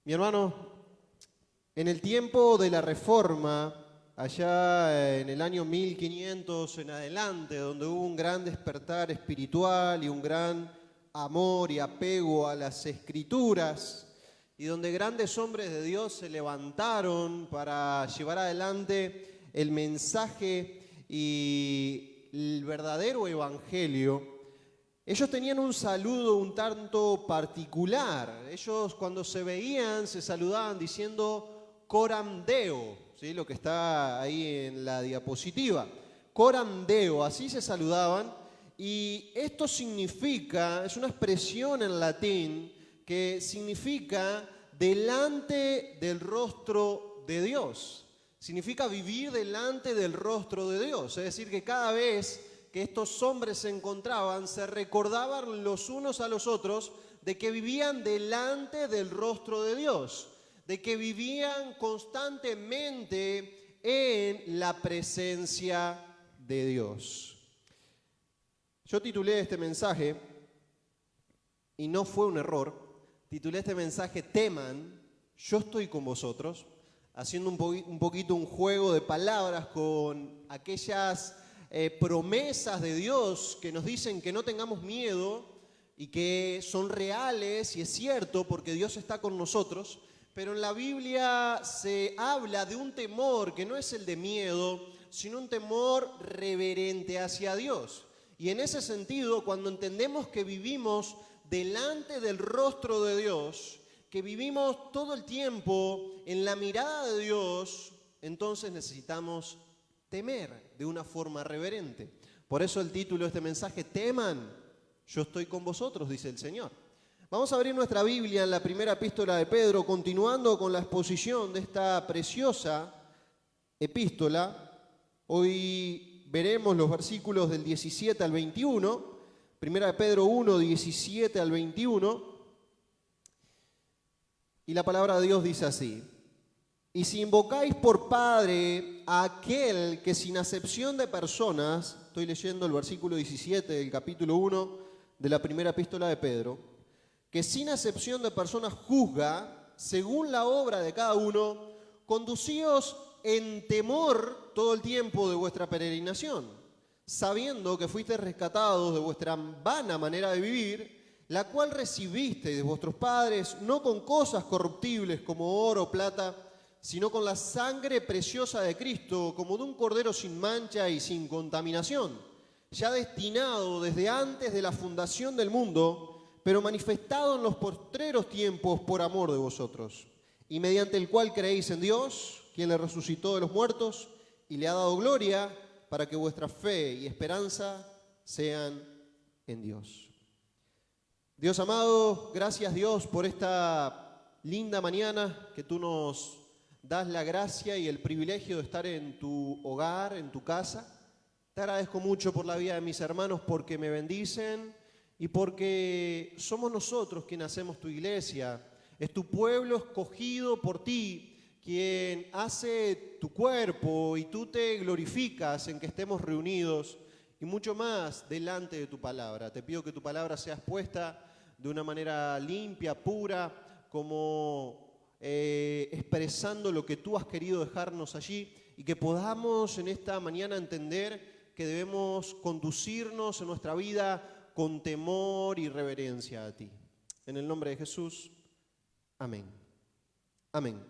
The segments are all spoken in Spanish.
Mi hermano, en el tiempo de la Reforma, allá en el año 1500 en adelante, donde hubo un gran despertar espiritual y un gran amor y apego a las Escrituras, y donde grandes hombres de Dios se levantaron para llevar adelante el mensaje y el verdadero evangelio. Ellos tenían un saludo un tanto particular. Ellos cuando se veían se saludaban diciendo coram Deo, ¿sí? Lo que está ahí en la diapositiva. Coram Deo, así se saludaban. Y esto significa, es una expresión en latín que significa delante del rostro de Dios. Significa vivir delante del rostro de Dios. Es decir, que cada vez que estos hombres se encontraban, se recordaban los unos a los otros de que vivían delante del rostro de Dios, de que vivían constantemente en la presencia de Dios. Yo titulé este mensaje, y no fue un error, titulé este mensaje Teman, yo estoy con vosotros, haciendo un poquito un juego de palabras con aquellas promesas de Dios que nos dicen que no tengamos miedo y que son reales, y es cierto porque Dios está con nosotros, pero en la Biblia se habla de un temor que no es el de miedo, sino un temor reverente hacia Dios. Y en ese sentido, cuando entendemos que vivimos delante del rostro de Dios, que vivimos todo el tiempo en la mirada de Dios, entonces necesitamos temer de una forma reverente. Por eso el título de este mensaje, Teman, yo estoy con vosotros, dice el Señor. Vamos a abrir nuestra Biblia en la primera epístola de Pedro, continuando con la exposición de esta preciosa epístola. Hoy veremos los versículos del 17 al 21, primera de Pedro 1, 17 al 21, y la palabra de Dios dice así: y si invocáis por Padre a aquel que sin acepción de personas, estoy leyendo el versículo 17 del capítulo 1 de la primera epístola de Pedro, que sin acepción de personas juzga según la obra de cada uno, conducíos en temor todo el tiempo de vuestra peregrinación, sabiendo que fuisteis rescatados de vuestra vana manera de vivir, la cual recibisteis de vuestros padres, no con cosas corruptibles como oro o plata, sino con la sangre preciosa de Cristo, como de un cordero sin mancha y sin contaminación, ya destinado desde antes de la fundación del mundo, pero manifestado en los postreros tiempos por amor de vosotros, y mediante el cual creéis en Dios, quien le resucitó de los muertos y le ha dado gloria, para que vuestra fe y esperanza sean en Dios. Dios amado, gracias Dios por esta linda mañana que tú nos das la gracia y el privilegio de estar en tu hogar, en tu casa. Te agradezco mucho por la vida de mis hermanos, porque me bendicen y porque somos nosotros quienes hacemos tu iglesia. Es tu pueblo escogido por ti quien hace tu cuerpo, y tú te glorificas en que estemos reunidos y mucho más delante de tu palabra. Te pido que tu palabra sea expuesta de una manera limpia, pura, como expresando lo que tú has querido dejarnos allí, y que podamos en esta mañana entender que debemos conducirnos en nuestra vida con temor y reverencia a ti. En el nombre de Jesús, amén. Amén.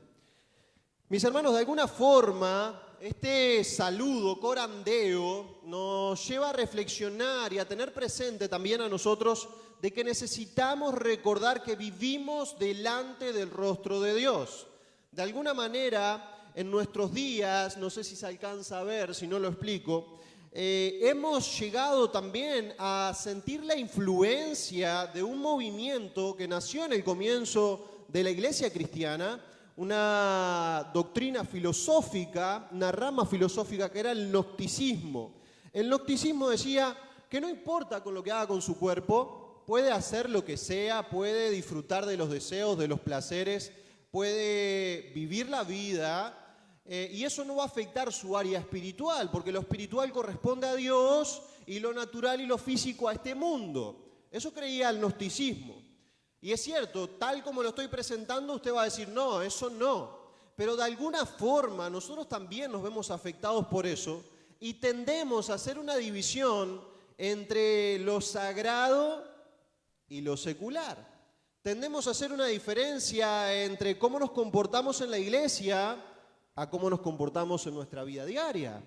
Mis hermanos, de alguna forma, este saludo, coram Deo, nos lleva a reflexionar y a tener presente también a nosotros de que necesitamos recordar que vivimos delante del rostro de Dios. De alguna manera, en nuestros días, no sé si se alcanza a ver, si no lo explico, hemos llegado también a sentir la influencia de un movimiento que nació en el comienzo de la iglesia cristiana, una doctrina filosófica, una rama filosófica que era el gnosticismo. El gnosticismo decía que no importa con lo que haga con su cuerpo, puede hacer lo que sea, puede disfrutar de los deseos, de los placeres, puede vivir la vida, y eso no va a afectar su área espiritual, porque lo espiritual corresponde a Dios y lo natural y lo físico a este mundo. Eso creía el gnosticismo. Y es cierto, tal como lo estoy presentando, usted va a decir, no, eso no. Pero de alguna forma nosotros también nos vemos afectados por eso y tendemos a hacer una división entre lo sagrado y lo secular. Tendemos a hacer una diferencia entre cómo nos comportamos en la iglesia a cómo nos comportamos en nuestra vida diaria.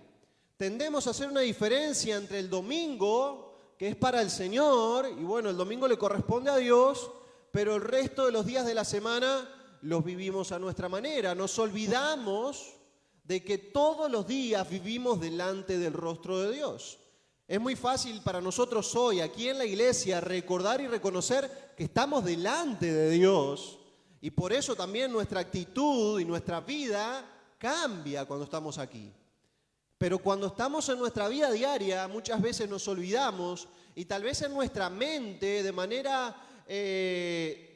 Tendemos a hacer una diferencia entre el domingo, que es para el Señor, y bueno, el domingo le corresponde a Dios, pero el resto de los días de la semana los vivimos a nuestra manera. Nos olvidamos de que todos los días vivimos delante del rostro de Dios. Es muy fácil para nosotros hoy, aquí en la iglesia, recordar y reconocer que estamos delante de Dios, y por eso también nuestra actitud y nuestra vida cambia cuando estamos aquí. Pero cuando estamos en nuestra vida diaria, muchas veces nos olvidamos y tal vez en nuestra mente, de manera,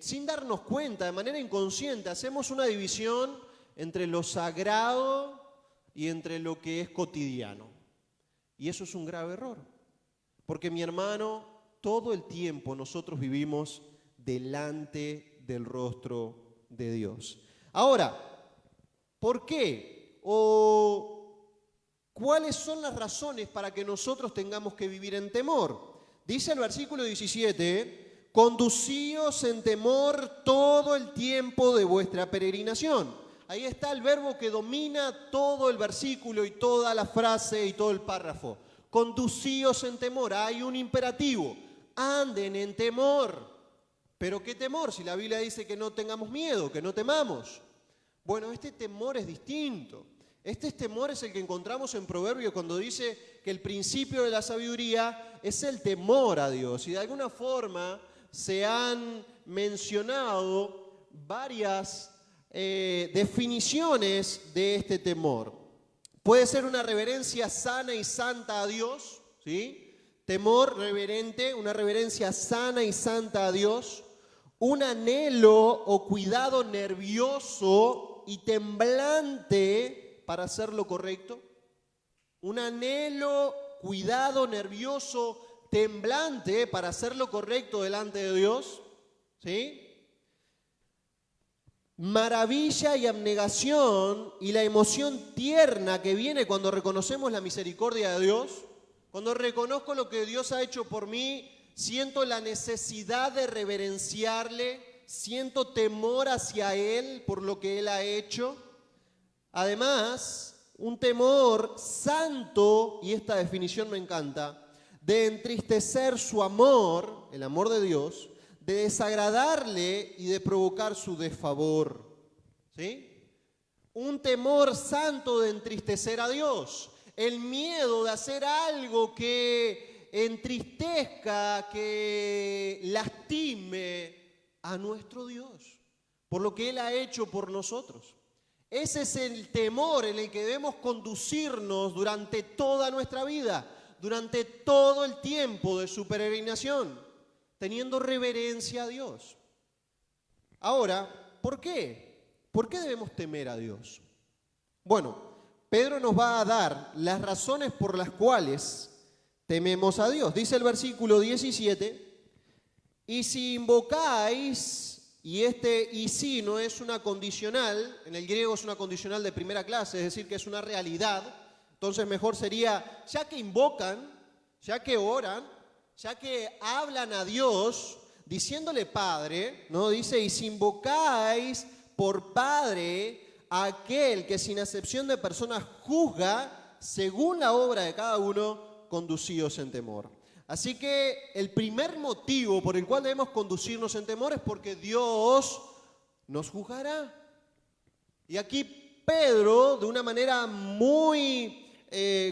sin darnos cuenta, de manera inconsciente, hacemos una división entre lo sagrado y entre lo que es cotidiano. Y eso es un grave error. Porque mi hermano, todo el tiempo nosotros vivimos delante del rostro de Dios. Ahora, ¿por qué? ¿O cuáles son las razones para que nosotros tengamos que vivir en temor? Dice el versículo 17, conducíos en temor todo el tiempo de vuestra peregrinación. Ahí está el verbo que domina todo el versículo y toda la frase y todo el párrafo. Conducíos en temor, hay un imperativo, anden en temor. ¿Pero qué temor? Si la Biblia dice que no tengamos miedo, que no temamos. Bueno, este temor es distinto. Este temor es el que encontramos en Proverbios cuando dice que el principio de la sabiduría es el temor a Dios. Y de alguna forma se han mencionado varias definiciones de este temor. Puede ser una reverencia sana y santa a Dios, ¿sí? Temor reverente, una reverencia sana y santa a Dios. Un anhelo o cuidado nervioso y temblante para hacer lo correcto. Un anhelo, cuidado nervioso, temblante para hacer lo correcto delante de Dios. ¿Sí? Maravilla y abnegación y la emoción tierna que viene cuando reconocemos la misericordia de Dios. Cuando reconozco lo que Dios ha hecho por mí, siento la necesidad de reverenciarle, siento temor hacia Él por lo que Él ha hecho. Además, un temor santo, y esta definición me encanta, de entristecer su amor, el amor de Dios, de desagradarle y de provocar su desfavor. ¿Sí? Un temor santo de entristecer a Dios, el miedo de hacer algo que entristezca, que lastime a nuestro Dios, por lo que Él ha hecho por nosotros. Ese es el temor en el que debemos conducirnos durante toda nuestra vida, durante todo el tiempo de su peregrinación, teniendo reverencia a Dios. Ahora, ¿por qué? ¿Por qué debemos temer a Dios? Bueno, Pedro nos va a dar las razones por las cuales tememos a Dios. Dice el versículo 17, y si invocáis... Y este y si no es una condicional, en el griego es una condicional de primera clase, es decir, que es una realidad. Entonces mejor sería, ya que invocan, ya que oran, ya que hablan a Dios, diciéndole Padre, ¿no? Dice, y si invocáis por Padre a aquel que sin acepción de personas juzga, según la obra de cada uno, conducíos en temor. Así que el primer motivo por el cual debemos conducirnos en temor es porque Dios nos juzgará. Y aquí Pedro, de una manera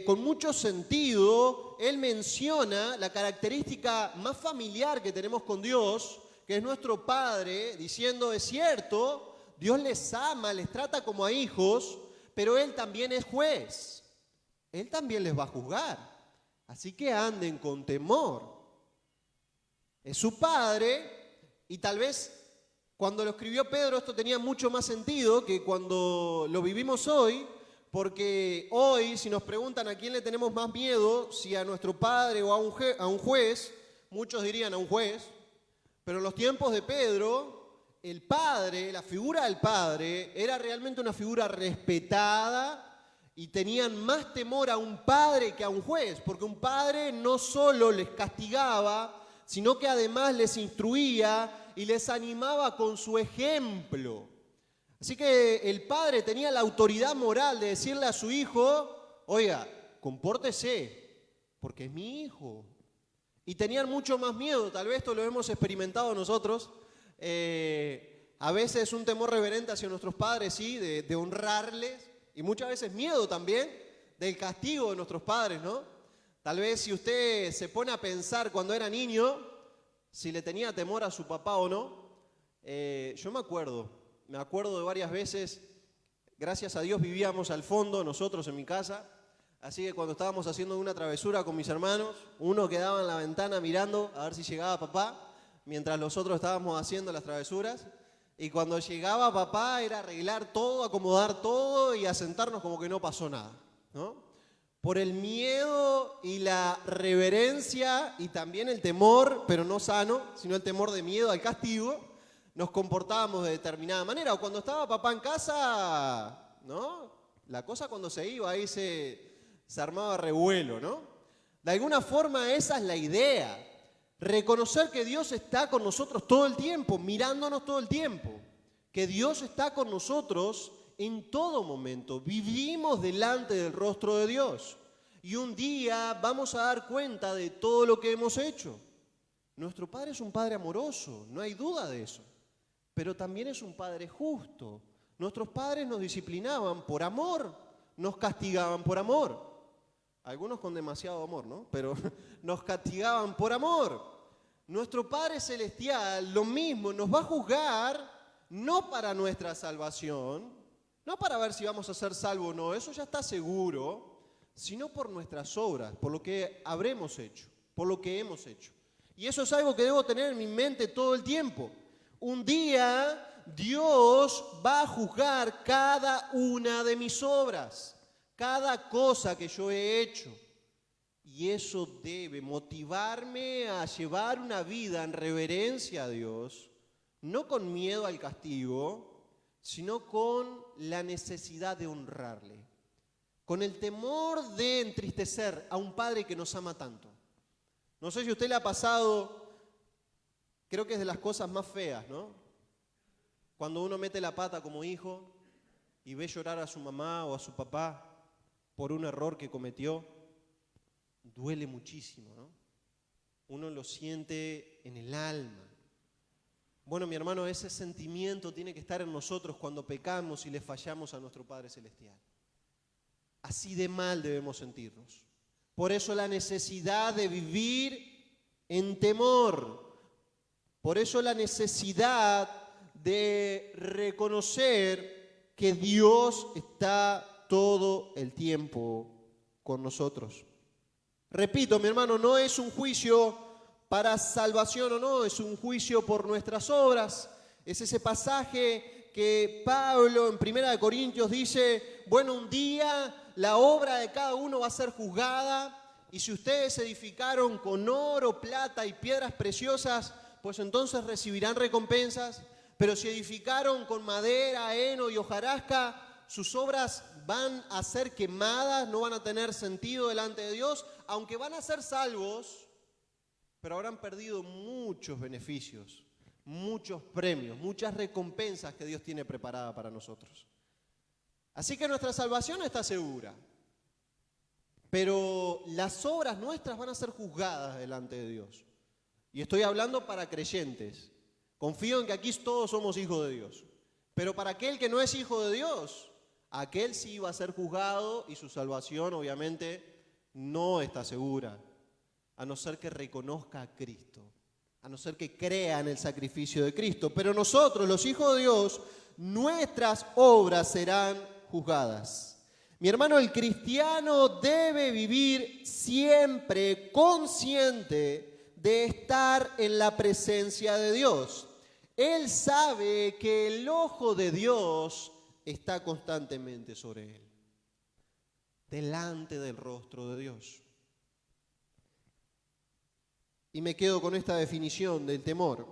con mucho sentido, él menciona la característica más familiar que tenemos con Dios, que es nuestro Padre, diciendo, es cierto, Dios les ama, les trata como a hijos, pero Él también es juez. Él también les va a juzgar. Así que anden con temor. Es su Padre, y tal vez cuando lo escribió Pedro esto tenía mucho más sentido que cuando lo vivimos hoy, porque hoy si nos preguntan a quién le tenemos más miedo, si a nuestro Padre o a un juez, muchos dirían a un juez, Pero en los tiempos de Pedro, el padre, la figura del padre, era realmente una figura respetada y tenían más temor a un padre que a un juez, porque un padre no solo les castigaba, sino que además les instruía y les animaba con su ejemplo. Así que el padre tenía la autoridad moral de decirle a su hijo, oiga, compórtese, porque es mi hijo. Y tenían mucho más miedo, tal vez esto lo hemos experimentado nosotros, a veces un temor reverente hacia nuestros padres, sí, de honrarles, y muchas veces miedo también del castigo de nuestros padres, ¿no? Tal vez si usted se pone a pensar cuando era niño, si le tenía temor a su papá o no, yo me acuerdo de varias veces, gracias a Dios vivíamos al fondo nosotros en mi casa, así que cuando estábamos haciendo una travesura con mis hermanos, uno quedaba en la ventana mirando a ver si llegaba papá, mientras los otros estábamos haciendo las travesuras, y cuando llegaba papá era arreglar todo, acomodar todo y asentarnos como que no pasó nada, ¿no? Por el miedo y la reverencia y también el temor, pero no sano, sino el temor de miedo al castigo, nos comportábamos de determinada manera. O cuando estaba papá en casa, ¿no? La cosa cuando se iba ahí se armaba revuelo, ¿no? De alguna forma esa es la idea. Reconocer que Dios está con nosotros todo el tiempo, mirándonos todo el tiempo. Que Dios está con nosotros en todo momento. Vivimos delante del rostro de Dios. Y un día vamos a dar cuenta de todo lo que hemos hecho. Nuestro Padre es un Padre amoroso, no hay duda de eso. Pero también es un Padre justo. Nuestros padres nos disciplinaban por amor, nos castigaban por amor. Algunos con demasiado amor, ¿no? Pero nos castigaban por amor. Nuestro Padre Celestial, lo mismo, nos va a juzgar no para nuestra salvación, no para ver si vamos a ser salvos o no, eso ya está seguro, sino por nuestras obras, por lo que habremos hecho, por lo que hemos hecho. Y eso es algo que debo tener en mi mente todo el tiempo. Un día Dios va a juzgar cada una de mis obras, cada cosa que yo he hecho. Y eso debe motivarme a llevar una vida en reverencia a Dios, no con miedo al castigo, sino con la necesidad de honrarle, con el temor de entristecer a un Padre que nos ama tanto. No sé si a usted le ha pasado, creo que es de las cosas más feas, ¿no? Cuando uno mete la pata como hijo y ve llorar a su mamá o a su papá por un error que cometió, duele muchísimo, ¿no? Uno lo siente en el alma. Bueno, mi hermano, ese sentimiento tiene que estar en nosotros cuando pecamos y le fallamos a nuestro Padre Celestial. Así de mal debemos sentirnos. Por eso la necesidad de vivir en temor. Por eso la necesidad de reconocer que Dios está todo el tiempo con nosotros. Repito, mi hermano, no es un juicio para salvación o no, es un juicio por nuestras obras. Es ese pasaje que Pablo en 1 Corintios dice, bueno, un día la obra de cada uno va a ser juzgada y si ustedes edificaron con oro, plata y piedras preciosas, pues entonces recibirán recompensas. Pero si edificaron con madera, heno y hojarasca, sus obras van a ser quemadas, no van a tener sentido delante de Dios, aunque van a ser salvos, pero habrán perdido muchos beneficios, muchos premios, muchas recompensas que Dios tiene preparada para nosotros. Así que nuestra salvación está segura, pero las obras nuestras van a ser juzgadas delante de Dios. Y estoy hablando para creyentes. Confío en que aquí todos somos hijos de Dios. Pero para aquel que no es hijo de Dios, aquel sí va a ser juzgado y su salvación obviamente no está segura, a no ser que reconozca a Cristo, a no ser que crea en el sacrificio de Cristo. Pero nosotros, los hijos de Dios, nuestras obras serán juzgadas. Mi hermano, el cristiano debe vivir siempre consciente de estar en la presencia de Dios. Él sabe que el ojo de Dios está constantemente sobre él, delante del rostro de Dios. Y me quedo con esta definición del temor.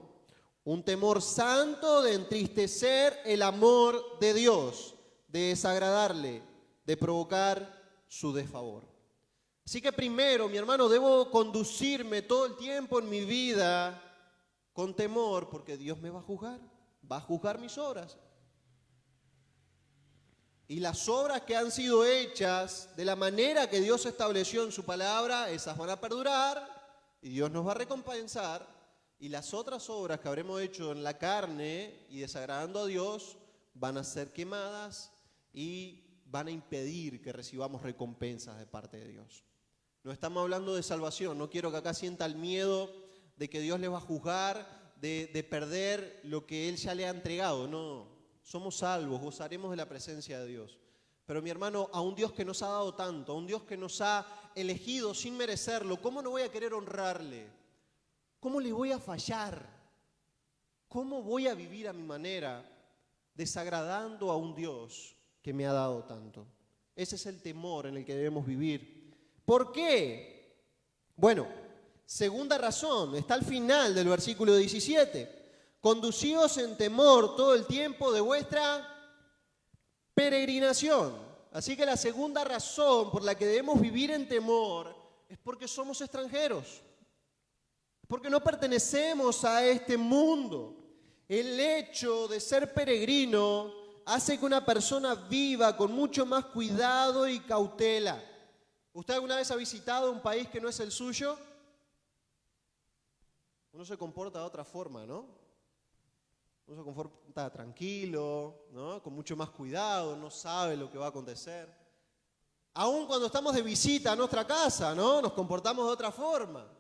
Un temor santo de entristecer el amor de Dios, de desagradarle, de provocar su desfavor. Así que primero, mi hermano, debo conducirme todo el tiempo en mi vida con temor, porque Dios me va a juzgar mis obras. Y las obras que han sido hechas de la manera que Dios estableció en su palabra, esas van a perdurar y Dios nos va a recompensar. Y las otras obras que habremos hecho en la carne y desagradando a Dios van a ser quemadas y van a impedir que recibamos recompensas de parte de Dios. No estamos hablando de salvación, no quiero que acá sienta el miedo de que Dios les va a juzgar, de perder lo que Él ya le ha entregado. No, somos salvos, gozaremos de la presencia de Dios. Pero mi hermano, a un Dios que nos ha dado tanto, a un Dios que nos ha elegido sin merecerlo, ¿cómo no voy a querer honrarle? ¿Cómo le voy a fallar? ¿Cómo voy a vivir a mi manera desagradando a un Dios que me ha dado tanto? Ese es el temor en el que debemos vivir. ¿Por qué? Bueno, segunda razón, está al final del versículo 17. Conducíos en temor todo el tiempo de vuestra peregrinación. Así que la segunda razón por la que debemos vivir en temor es porque somos extranjeros. Porque no pertenecemos a este mundo. El hecho de ser peregrino hace que una persona viva con mucho más cuidado y cautela. ¿Usted alguna vez ha visitado un país que no es el suyo? Uno se comporta de otra forma, ¿no? Uno se comporta tranquilo, ¿no? Con mucho más cuidado, no sabe lo que va a acontecer. Aún cuando estamos de visita a nuestra casa, ¿no? Nos comportamos de otra forma.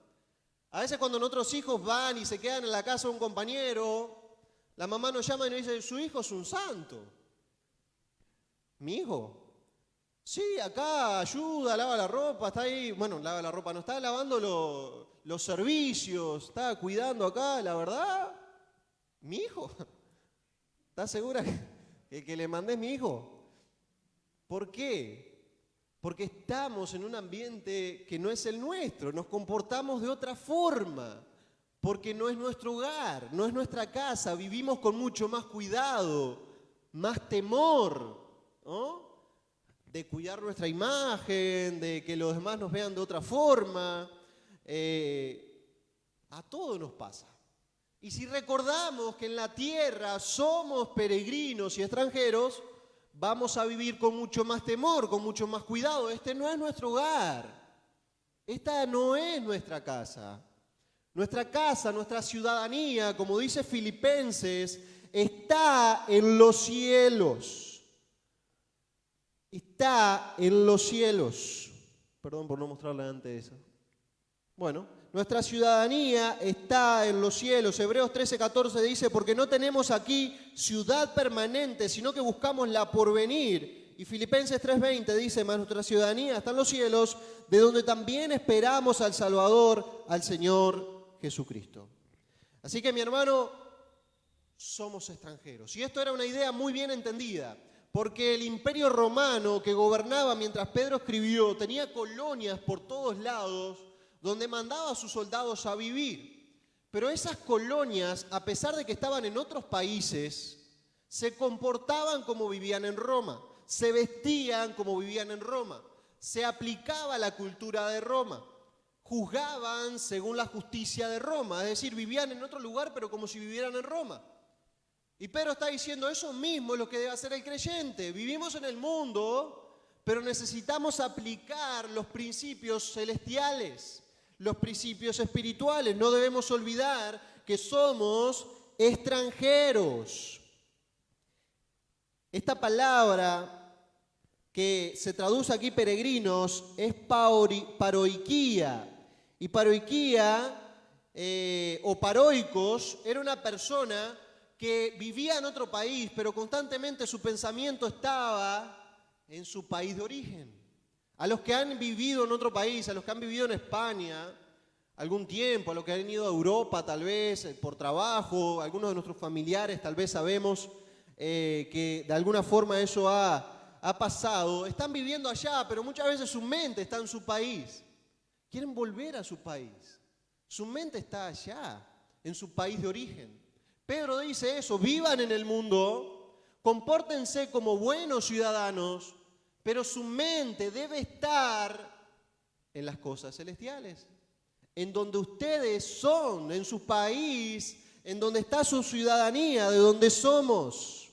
A veces cuando nuestros hijos van y se quedan en la casa de un compañero, la mamá nos llama y nos dice, su hijo es un santo. ¿Mi hijo? Sí, acá ayuda, lava la ropa, está ahí, bueno, lava la ropa, no está lavando los servicios, está cuidando acá, la verdad, mi hijo. ¿Estás segura que le mandé mi hijo? ¿Por qué? Porque estamos en un ambiente que no es el nuestro, nos comportamos de otra forma, porque no es nuestro hogar, no es nuestra casa, vivimos con mucho más cuidado, más temor, ¿no? De cuidar nuestra imagen, de que los demás nos vean de otra forma. A todos nos pasa. Y si recordamos que en la tierra somos peregrinos y extranjeros, vamos a vivir con mucho más temor, con mucho más cuidado. Este no es nuestro hogar. Esta no es nuestra casa. Nuestra casa, nuestra ciudadanía, como dice Filipenses, está en los cielos. Está en los cielos. Perdón por no mostrarle antes eso. Bueno, nuestra ciudadanía está en los cielos. Hebreos 13:14 dice, porque no tenemos aquí ciudad permanente, sino que buscamos la porvenir. Y Filipenses 3:20 dice, mas nuestra ciudadanía está en los cielos, de donde también esperamos al Salvador, al Señor Jesucristo. Así que mi hermano, somos extranjeros. Y esto era una idea muy bien entendida. Porque el imperio romano que gobernaba mientras Pedro escribió tenía colonias por todos lados donde mandaba a sus soldados a vivir. Pero esas colonias, a pesar de que estaban en otros países, se comportaban como vivían en Roma, se vestían como vivían en Roma, se aplicaba la cultura de Roma, juzgaban según la justicia de Roma, es decir, vivían en otro lugar pero como si vivieran en Roma. Y Pedro está diciendo, eso mismo es lo que debe hacer el creyente. Vivimos en el mundo, pero necesitamos aplicar los principios celestiales, los principios espirituales. No debemos olvidar que somos extranjeros. Esta palabra que se traduce aquí peregrinos es paroiquía. Y paroiquía o paroicos era una persona que vivía en otro país, pero constantemente su pensamiento estaba en su país de origen. A los que han vivido en otro país, a los que han vivido en España algún tiempo, a los que han ido a Europa tal vez por trabajo, algunos de nuestros familiares tal vez sabemos que de alguna forma eso ha pasado, están viviendo allá, pero muchas veces su mente está en su país. Quieren volver a su país. Su mente está allá, en su país de origen. Pedro dice eso, vivan en el mundo, compórtense como buenos ciudadanos, pero su mente debe estar en las cosas celestiales, en donde ustedes son, en su país, en donde está su ciudadanía, de donde somos.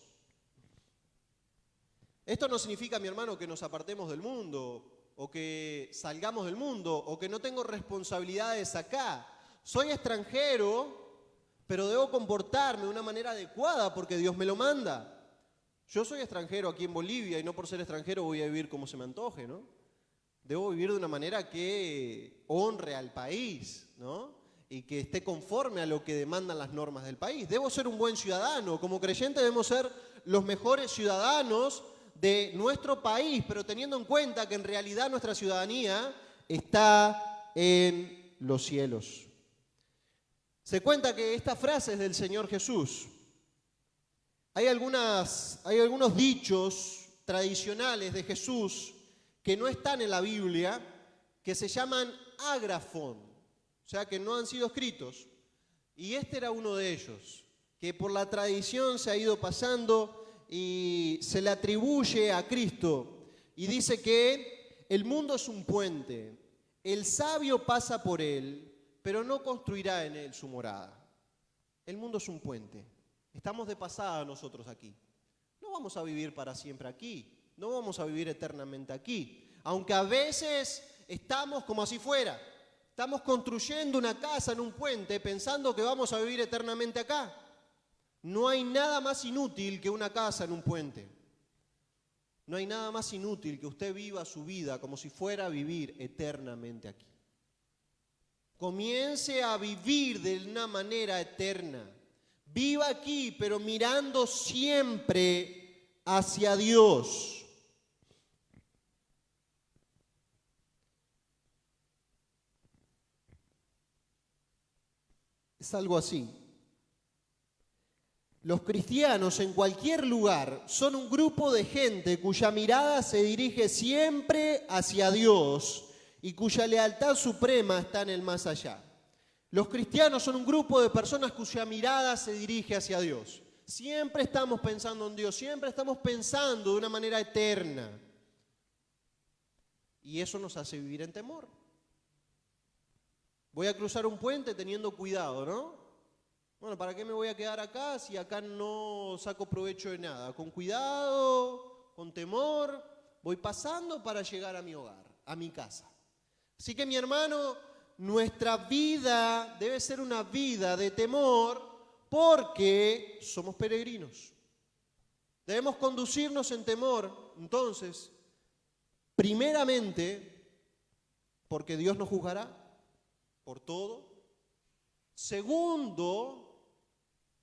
Esto no significa, mi hermano, que nos apartemos del mundo, o que salgamos del mundo, o que no tengo responsabilidades acá. Soy extranjero, pero debo comportarme de una manera adecuada porque Dios me lo manda. Yo soy extranjero aquí en Bolivia y no por ser extranjero voy a vivir como se me antoje, ¿no? Debo vivir de una manera que honre al país, ¿no? Y que esté conforme a lo que demandan las normas del país. Debo ser un buen ciudadano. Como creyente debemos ser los mejores ciudadanos de nuestro país, pero teniendo en cuenta que en realidad nuestra ciudadanía está en los cielos. Se cuenta que esta frase es del Señor Jesús. Hay algunos dichos tradicionales de Jesús que no están en la Biblia, que se llaman ágrafon, o sea que no han sido escritos. Y este era uno de ellos, que por la tradición se ha ido pasando y se le atribuye a Cristo. Y dice que el mundo es un puente, el sabio pasa por él, pero no construirá en él su morada. El mundo es un puente. Estamos de pasada nosotros aquí. No vamos a vivir para siempre aquí. No vamos a vivir eternamente aquí. Aunque a veces estamos como si fuera. Estamos construyendo una casa en un puente pensando que vamos a vivir eternamente acá. No hay nada más inútil que una casa en un puente. No hay nada más inútil que usted viva su vida como si fuera a vivir eternamente aquí. Comience a vivir de una manera eterna. Viva aquí, pero mirando siempre hacia Dios. Es algo así. Los cristianos en cualquier lugar son un grupo de gente cuya mirada se dirige siempre hacia Dios y cuya lealtad suprema está en el más allá. Los cristianos son un grupo de personas cuya mirada se dirige hacia Dios. Siempre estamos pensando en Dios, siempre estamos pensando de una manera eterna. Y eso nos hace vivir en temor. Voy a cruzar un puente teniendo cuidado, ¿no? Bueno, ¿para qué me voy a quedar acá si acá no saco provecho de nada? Con cuidado, con temor, voy pasando para llegar a mi hogar, a mi casa. Así que mi hermano, nuestra vida debe ser una vida de temor porque somos peregrinos. Debemos conducirnos en temor, entonces, primeramente, porque Dios nos juzgará por todo. Segundo,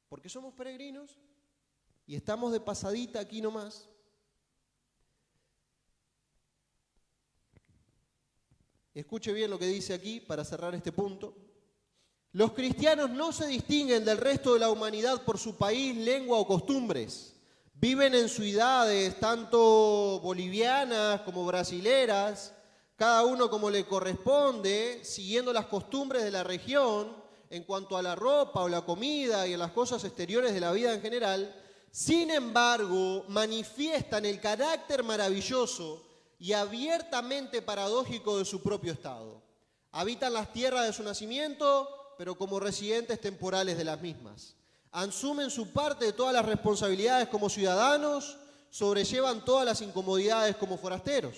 porque somos peregrinos y estamos de pasadita aquí nomás. Escuche bien lo que dice aquí para cerrar este punto. Los cristianos no se distinguen del resto de la humanidad por su país, lengua o costumbres. Viven en ciudades tanto bolivianas como brasileras, cada uno como le corresponde, siguiendo las costumbres de la región en cuanto a la ropa o la comida y a las cosas exteriores de la vida en general. Sin embargo, manifiestan el carácter maravilloso y abiertamente paradójico de su propio estado. Habitan las tierras de su nacimiento, pero como residentes temporales de las mismas. Asumen su parte de todas las responsabilidades como ciudadanos, sobrellevan todas las incomodidades como forasteros.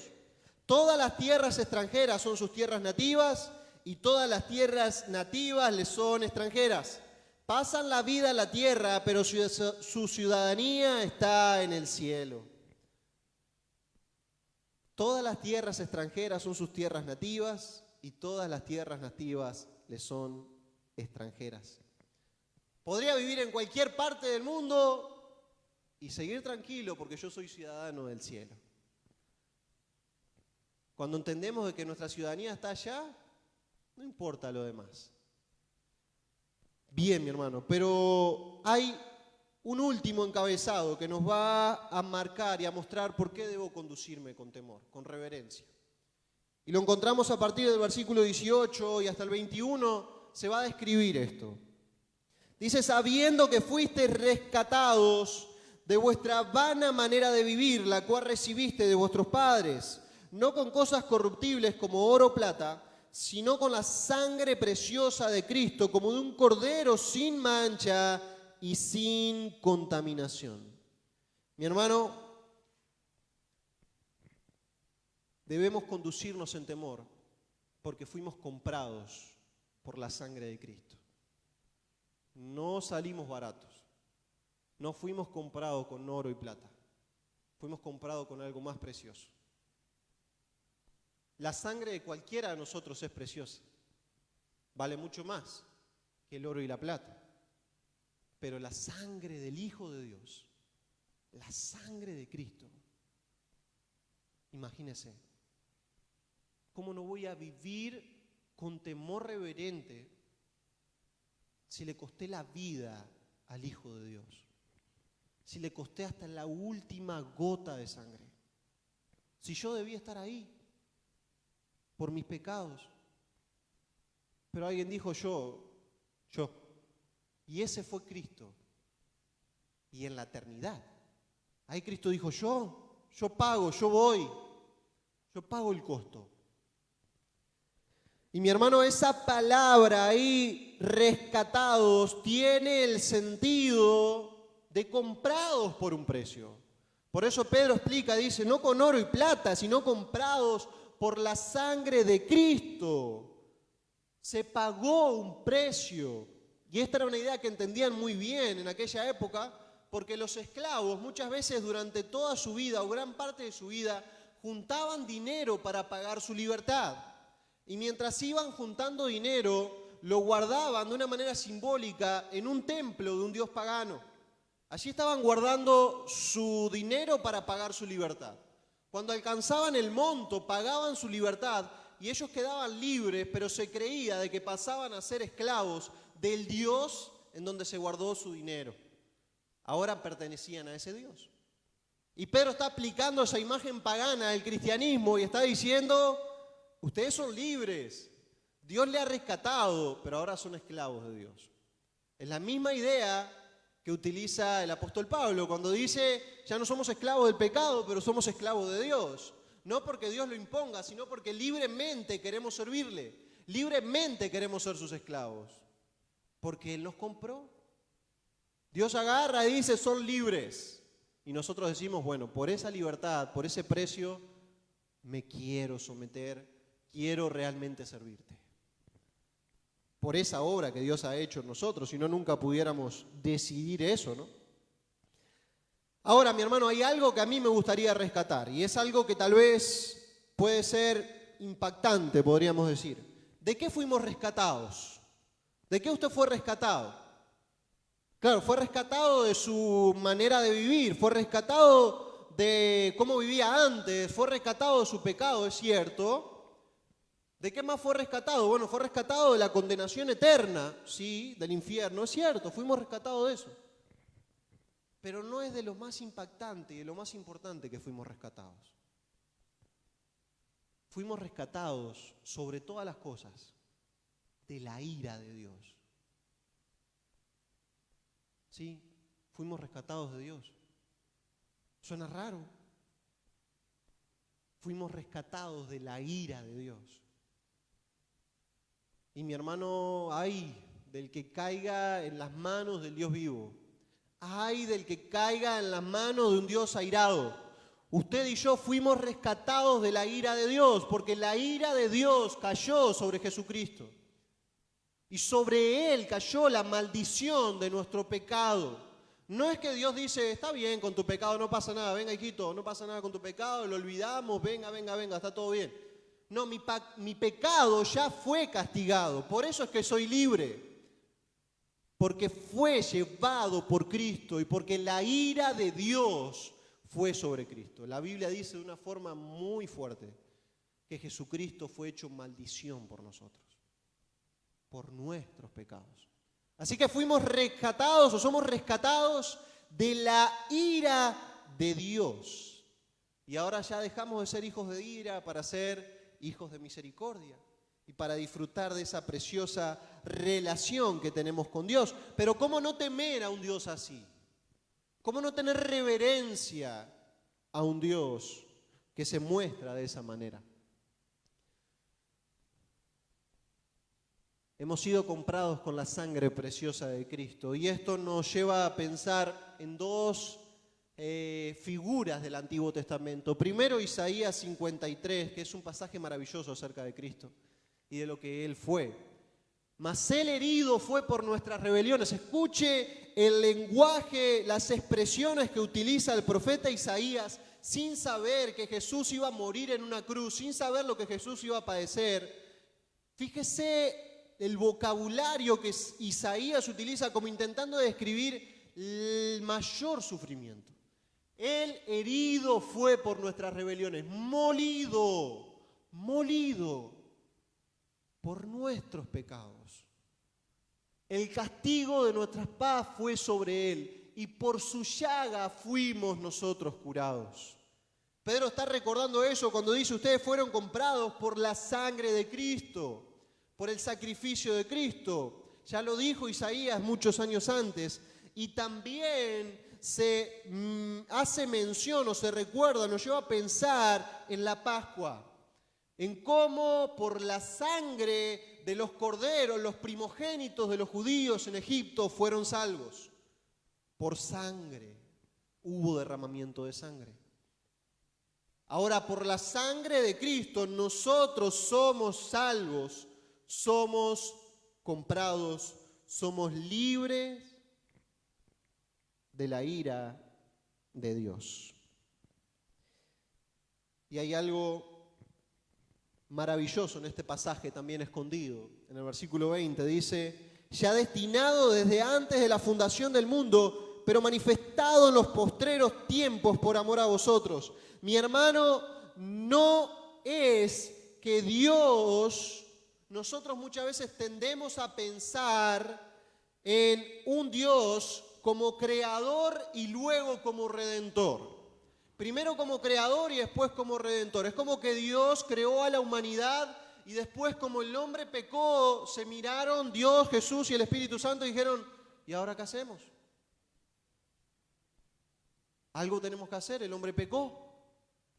Todas las tierras extranjeras son sus tierras nativas y todas las tierras nativas les son extranjeras. Pasan la vida en la tierra, pero su ciudadanía está en el cielo. Todas las tierras extranjeras son sus tierras nativas y todas las tierras nativas les son extranjeras. Podría vivir en cualquier parte del mundo y seguir tranquilo porque yo soy ciudadano del cielo. Cuando entendemos de que nuestra ciudadanía está allá, no importa lo demás. Bien, mi hermano, pero hay un último encabezado que nos va a marcar y a mostrar por qué debo conducirme con temor, con reverencia. Y lo encontramos a partir del versículo 18 y hasta el 21, se va a describir esto. Dice, sabiendo que fuisteis rescatados de vuestra vana manera de vivir, la cual recibiste de vuestros padres, no con cosas corruptibles como oro o plata, sino con la sangre preciosa de Cristo, como de un cordero sin mancha y sin contaminación. Mi hermano, debemos conducirnos en temor, porque fuimos comprados por la sangre de Cristo. No salimos baratos, no fuimos comprados con oro y plata, fuimos comprados con algo más precioso. La sangre de cualquiera de nosotros es preciosa, vale mucho más que el oro y la plata, pero la sangre del Hijo de Dios, la sangre de Cristo, imagínese, ¿cómo no voy a vivir con temor reverente si le costé la vida al Hijo de Dios? Si le costé hasta la última gota de sangre. Si yo debía estar ahí por mis pecados. Pero alguien dijo yo. Y ese fue Cristo. Y en la eternidad. Ahí Cristo dijo yo pago, yo voy. Yo pago el costo. Y mi hermano, esa palabra ahí, rescatados, tiene el sentido de comprados por un precio. Por eso Pedro explica, dice, no con oro y plata, sino comprados por la sangre de Cristo. Se pagó un precio. Y esta era una idea que entendían muy bien en aquella época, porque los esclavos muchas veces durante toda su vida o gran parte de su vida juntaban dinero para pagar su libertad. Y mientras iban juntando dinero, lo guardaban de una manera simbólica en un templo de un dios pagano. Allí estaban guardando su dinero para pagar su libertad. Cuando alcanzaban el monto, pagaban su libertad y ellos quedaban libres, pero se creía de que pasaban a ser esclavos del dios en donde se guardó su dinero. Ahora pertenecían a ese dios. Y Pedro está aplicando esa imagen pagana del cristianismo y está diciendo, ustedes son libres, Dios le ha rescatado, pero ahora son esclavos de Dios. Es la misma idea que utiliza el apóstol Pablo cuando dice, ya no somos esclavos del pecado, pero somos esclavos de Dios. No porque Dios lo imponga, sino porque libremente queremos servirle, libremente queremos ser sus esclavos, porque Él nos compró. Dios agarra y dice, son libres. Y nosotros decimos, bueno, por esa libertad, por ese precio, me quiero someter, quiero realmente servirte. Por esa obra que Dios ha hecho en nosotros, si no nunca pudiéramos decidir eso, ¿no? Ahora, mi hermano, hay algo que a mí me gustaría rescatar, y es algo que tal vez puede ser impactante, podríamos decir. ¿De qué fuimos rescatados? ¿De qué usted fue rescatado? Claro, fue rescatado de su manera de vivir, fue rescatado de cómo vivía antes, fue rescatado de su pecado, es cierto. ¿De qué más fue rescatado? Bueno, fue rescatado de la condenación eterna, sí, del infierno, es cierto, fuimos rescatados de eso. Pero no es de lo más impactante y de lo más importante que fuimos rescatados. Fuimos rescatados, sobre todas las cosas, de la ira de Dios. Sí, fuimos rescatados de Dios. Suena raro. Fuimos rescatados de la ira de Dios. Y mi hermano, ay del que caiga en las manos del Dios vivo. Ay del que caiga en las manos de un Dios airado. Usted y yo fuimos rescatados de la ira de Dios, porque la ira de Dios cayó sobre Jesucristo. Y sobre Él cayó la maldición de nuestro pecado. No es que Dios dice, está bien con tu pecado, no pasa nada, venga hijito, no pasa nada con tu pecado, lo olvidamos, venga, está todo bien. No, mi pecado ya fue castigado, por eso es que soy libre. Porque fue llevado por Cristo y porque la ira de Dios fue sobre Cristo. La Biblia dice de una forma muy fuerte que Jesucristo fue hecho maldición por nosotros, por nuestros pecados. Así que fuimos rescatados o somos rescatados de la ira de Dios. Y ahora ya dejamos de ser hijos de ira para ser hijos de misericordia. y para disfrutar de esa preciosa relación que tenemos con Dios. Pero ¿cómo no temer a un Dios así? ¿Cómo no tener reverencia a un Dios que se muestra de esa manera? Hemos sido comprados con la sangre preciosa de Cristo, y esto nos lleva a pensar en dos figuras del Antiguo Testamento. Primero, Isaías 53, que es un pasaje maravilloso acerca de Cristo y de lo que Él fue. Mas Él herido fue por nuestras rebeliones. Escuche el lenguaje, las expresiones que utiliza el profeta Isaías sin saber que Jesús iba a morir en una cruz, sin saber lo que Jesús iba a padecer. Fíjese el vocabulario que Isaías utiliza como intentando describir el mayor sufrimiento. Él herido fue por nuestras rebeliones, molido por nuestros pecados. El castigo de nuestra paz fue sobre Él, y por su llaga fuimos nosotros curados. Pedro está recordando eso cuando dice: ustedes fueron comprados por la sangre de Cristo, por el sacrificio de Cristo. Ya lo dijo Isaías muchos años antes. Y también se hace mención o se recuerda, nos lleva a pensar en la Pascua, en cómo por la sangre de los corderos, los primogénitos de los judíos en Egipto fueron salvos. Por sangre, hubo derramamiento de sangre. Ahora, por la sangre de Cristo, nosotros somos salvos, somos comprados, somos libres de la ira de Dios. Y hay algo maravilloso en este pasaje también escondido. En el versículo 20 dice: ya destinado desde antes de la fundación del mundo, pero manifestado en los postreros tiempos por amor a vosotros. Mi hermano, no es que Dios, nosotros muchas veces tendemos a pensar en un Dios como creador y luego como redentor. Primero como creador y después como redentor. Es como que Dios creó a la humanidad y después, como el hombre pecó, se miraron Dios, Jesús y el Espíritu Santo y dijeron: ¿y ahora qué hacemos? Algo tenemos que hacer, el hombre pecó.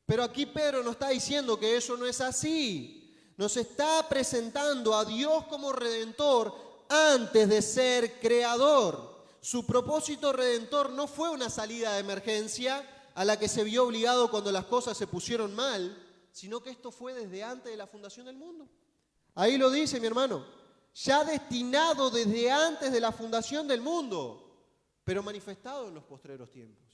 Pero aquí Pedro nos está diciendo que eso no es así. Nos está presentando a Dios como redentor antes de ser creador. Su propósito redentor no fue una salida de emergencia a la que se vio obligado cuando las cosas se pusieron mal, sino que esto fue desde antes de la fundación del mundo. Ahí lo dice, mi hermano: ya destinado desde antes de la fundación del mundo, pero manifestado en los postreros tiempos.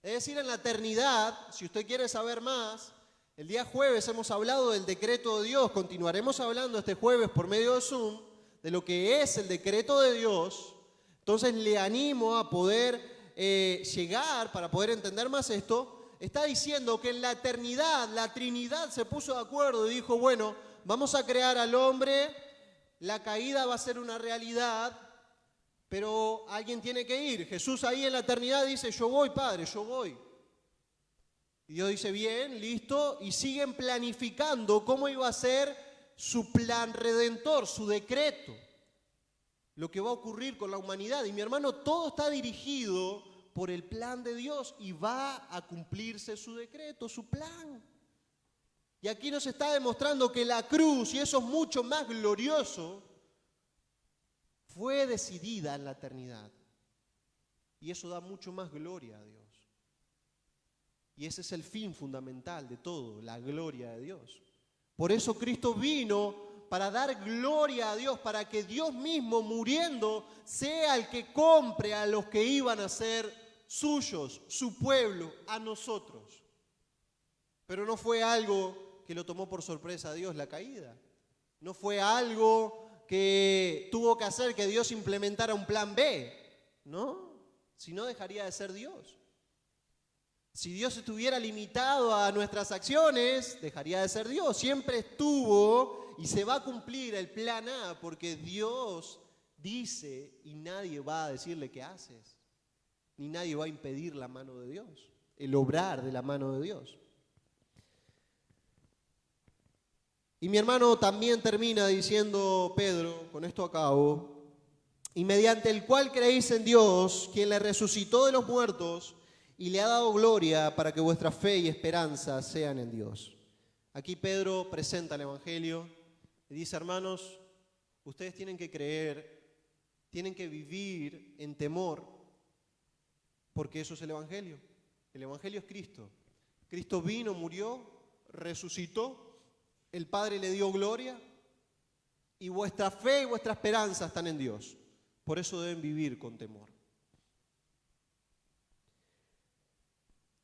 Es decir, en la eternidad. Si usted quiere saber más, el día jueves hemos hablado del decreto de Dios. Continuaremos hablando este jueves por medio de Zoom de lo que es el decreto de Dios. Entonces le animo a poder llegar, para poder entender más esto. Está diciendo que en la eternidad la Trinidad se puso de acuerdo y dijo: bueno, vamos a crear al hombre, la caída va a ser una realidad, pero alguien tiene que ir. Jesús ahí en la eternidad dice: yo voy, Padre, yo voy. Y Dios dice: bien, listo, y siguen planificando cómo iba a ser su plan redentor, su decreto, lo que va a ocurrir con la humanidad. Y mi hermano, todo está dirigido por el plan de Dios y va a cumplirse su decreto, su plan. Y aquí nos está demostrando que la cruz, y eso es mucho más glorioso, fue decidida en la eternidad. Y eso da mucho más gloria a Dios. Y ese es el fin fundamental de todo, la gloria de Dios. Por eso Cristo vino para dar gloria a Dios, para que Dios mismo, muriendo, sea el que compre a los que iban a ser suyos, su pueblo, a nosotros. Pero no fue algo que lo tomó por sorpresa a Dios la caída. No fue algo que tuvo que hacer que Dios implementara un plan B, ¿no? Si no, dejaría de ser Dios. Si Dios estuviera limitado a nuestras acciones, dejaría de ser Dios. Siempre estuvo y se va a cumplir el plan A, porque Dios dice y nadie va a decirle qué haces, ni nadie va a impedir la mano de Dios, el obrar de la mano de Dios. Y mi hermano también termina diciendo, Pedro, con esto acabo, y mediante el cual creéis en Dios, quien le resucitó de los muertos y le ha dado gloria para que vuestra fe y esperanza sean en Dios. Aquí Pedro presenta el Evangelio y dice, hermanos, ustedes tienen que creer, tienen que vivir en temor, porque eso es el Evangelio. El Evangelio es Cristo. Cristo vino, murió, resucitó, el Padre le dio gloria y vuestra fe y vuestra esperanza están en Dios. Por eso deben vivir con temor.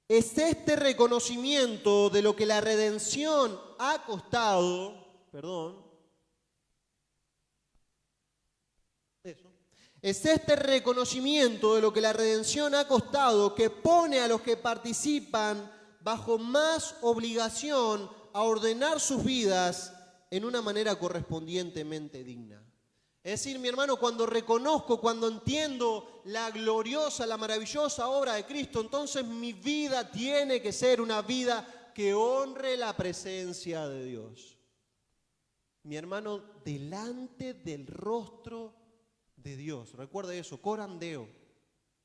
Es este reconocimiento de lo que la redención ha costado, es este reconocimiento de lo que la redención ha costado que pone a los que participan bajo más obligación a ordenar sus vidas en una manera correspondientemente digna. Es decir, mi hermano, cuando reconozco, cuando entiendo la gloriosa, la maravillosa obra de Cristo, entonces mi vida tiene que ser una vida que honre la presencia de Dios. Mi hermano, delante del rostro de Dios. Recuerda eso, corandeo.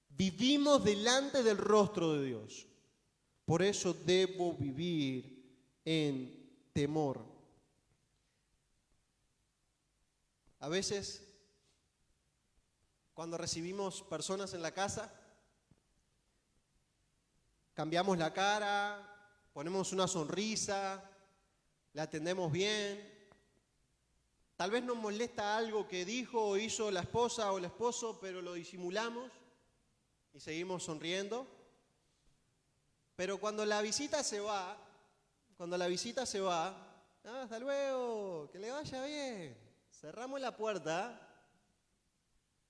Vivimos delante del rostro de Dios. Por eso debo vivir en temor. A veces, cuando recibimos personas en la casa, cambiamos la cara, ponemos una sonrisa, la atendemos bien. Tal vez nos molesta algo que dijo o hizo la esposa o el esposo, pero lo disimulamos y seguimos sonriendo. Pero cuando la visita se va, hasta luego, que le vaya bien. Cerramos la puerta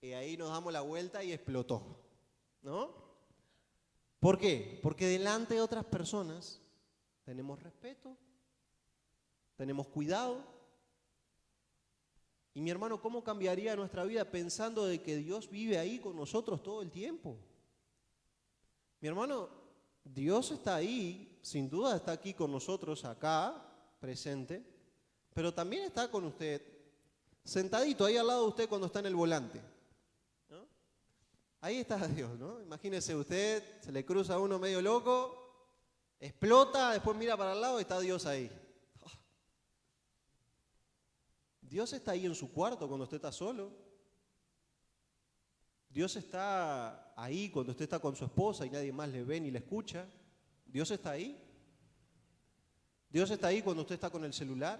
y ahí nos damos la vuelta y explotó, ¿no? ¿Por qué? Porque delante de otras personas tenemos respeto, tenemos cuidado. Y mi hermano, ¿cómo cambiaría nuestra vida pensando de que Dios vive ahí con nosotros todo el tiempo? Mi hermano, Dios está ahí, sin duda está aquí con nosotros, acá, presente, pero también está con usted, sentadito ahí al lado de usted cuando está en el volante, ¿no? Ahí está Dios, ¿no? Imagínese usted, se le cruza uno medio loco, explota, después mira para el lado y está Dios ahí. Dios está ahí en su cuarto cuando usted está solo. Dios está ahí cuando usted está con su esposa y nadie más le ve ni le escucha. Dios está ahí. Dios está ahí cuando usted está con el celular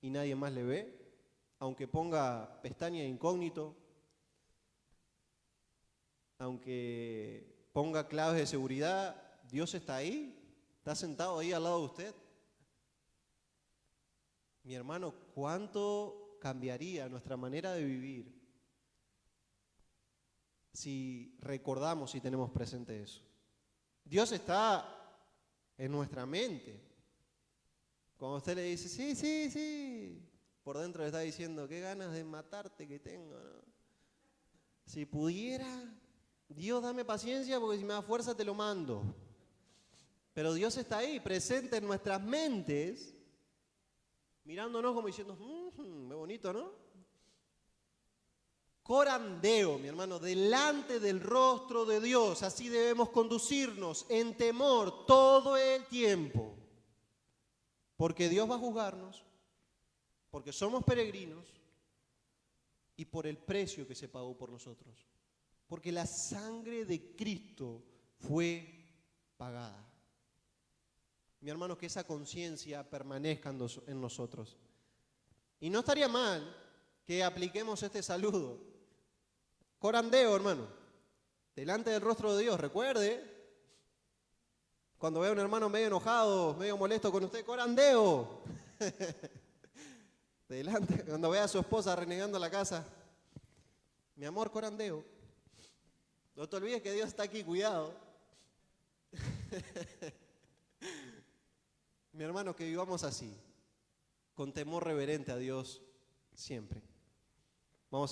y nadie más le ve, aunque ponga pestaña de incógnito, aunque ponga claves de seguridad, Dios está ahí, está sentado ahí al lado de usted. Mi hermano, ¿cuánto cambiaría nuestra manera de vivir si recordamos y tenemos presente eso? Dios está en nuestra mente. Cuando usted le dice, sí, por dentro le está diciendo, qué ganas de matarte que tengo, ¿no? Si pudiera, Dios dame paciencia porque si me da fuerza te lo mando. Pero Dios está ahí, presente en nuestras mentes, mirándonos como diciendo, qué bonito, ¿no? Corandeo, mi hermano, delante del rostro de Dios. Así debemos conducirnos en temor todo el tiempo. Porque Dios va a juzgarnos, porque somos peregrinos y por el precio que se pagó por nosotros. Porque la sangre de Cristo fue pagada. Mi hermano, que esa conciencia permanezca en nosotros. Y no estaría mal que apliquemos este saludo. Corandeo, hermano, delante del rostro de Dios. Recuerde, cuando vea a un hermano medio enojado, medio molesto con usted, corandeo. Delante, cuando vea a su esposa renegando la casa, mi amor, corandeo. No te olvides que Dios está aquí, cuidado. Mi hermano, que vivamos así, con temor reverente a Dios siempre. Vamos